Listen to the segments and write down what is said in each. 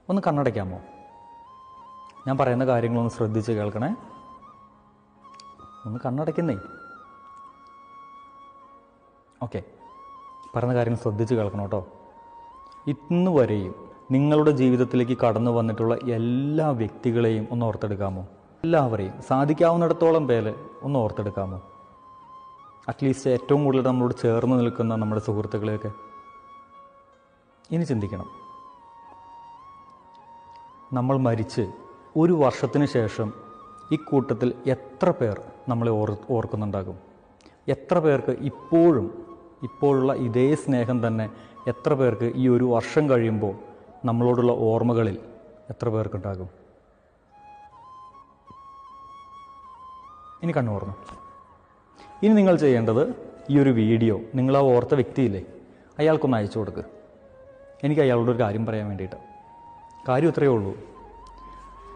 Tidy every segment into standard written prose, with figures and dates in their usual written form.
ഒന്ന് കണ്ണടയ്ക്കാമോ? ഞാൻ പറയുന്ന കാര്യങ്ങളൊന്ന് ശ്രദ്ധിച്ച് കേൾക്കണേ. ഒന്ന് കണ്ണടയ്ക്കുന്നേ. ഓക്കെ, പറയുന്ന കാര്യങ്ങൾ ശ്രദ്ധിച്ച് കേൾക്കണം കേട്ടോ. ഇന്ന് വരെയും നിങ്ങളുടെ ജീവിതത്തിലേക്ക് കടന്നു വന്നിട്ടുള്ള എല്ലാ വ്യക്തികളെയും ഒന്ന് ഓർത്തെടുക്കാമോ? എല്ലാവരെയും, സാധിക്കാവുന്നിടത്തോളം പേര് ഒന്ന് ഓർത്തെടുക്കാമോ? അറ്റ്ലീസ്റ്റ് ഏറ്റവും കൂടുതൽ നമ്മളോട് ചേർന്ന് നിൽക്കുന്ന നമ്മുടെ സുഹൃത്തുക്കളെയൊക്കെ. ഇനി ചിന്തിക്കണം, നമ്മൾ മരിച്ച് 1 വർഷത്തിന് ശേഷം ഈ കൂട്ടത്തിൽ എത്ര പേർ നമ്മളെ ഓർക്കുന്നുണ്ടാകും? എത്ര പേർക്ക് ഇപ്പോഴുള്ള ഇതേ സ്നേഹം തന്നെ എത്ര പേർക്ക് ഈ 1 വർഷം കഴിയുമ്പോൾ നമ്മളോടുള്ള ഓർമ്മകളിൽ എത്ര പേർക്കുണ്ടാകും? ഇനി കണ്ണു തുറന്നു. ഇനി നിങ്ങൾ ചെയ്യേണ്ടത്, ഈ ഒരു വീഡിയോ നിങ്ങൾ ആ ഓർത്ത വ്യക്തിയില്ലേ, അയാൾക്കൊന്ന് അയച്ചു കൊടുക്കുക. എനിക്ക് അയാളോട് ഒരു കാര്യം പറയാൻ വേണ്ടിയിട്ട്. കാര്യം ഇത്രയേ ഉള്ളൂ.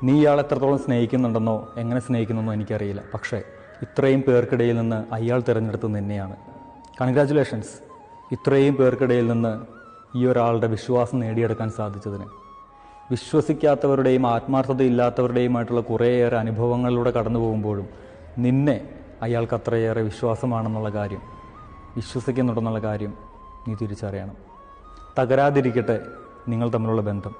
നീ ഇയാൾ എത്രത്തോളം സ്നേഹിക്കുന്നുണ്ടെന്നോ എങ്ങനെ സ്നേഹിക്കുന്നെന്നോ എനിക്കറിയില്ല. പക്ഷേ ഇത്രയും പേർക്കിടയിൽ നിന്ന് അയാൾ തിരഞ്ഞെടുത്ത് നിന്നെയാണ്. കൺഗ്രാജുലേഷൻസ്. ഇത്രയും പേർക്കിടയിൽ നിന്ന് ഈ ഒരാളുടെ വിശ്വാസം നേടിയെടുക്കാൻ സാധിച്ചതിന്. വിശ്വസിക്കാത്തവരുടെയും ആത്മാർത്ഥതയില്ലാത്തവരുടെയുമായിട്ടുള്ള കുറേയേറെ അനുഭവങ്ങളിലൂടെ കടന്നു പോകുമ്പോഴും നിന്നെ അയാൾക്ക് അത്രയേറെ വിശ്വാസമാണെന്നുള്ള കാര്യം, വിശ്വസിക്കുന്നുണ്ടെന്നുള്ള കാര്യം നീ തിരിച്ചറിയണം. തകരാതിരിക്കട്ടെ നിങ്ങൾ തമ്മിലുള്ള ബന്ധം.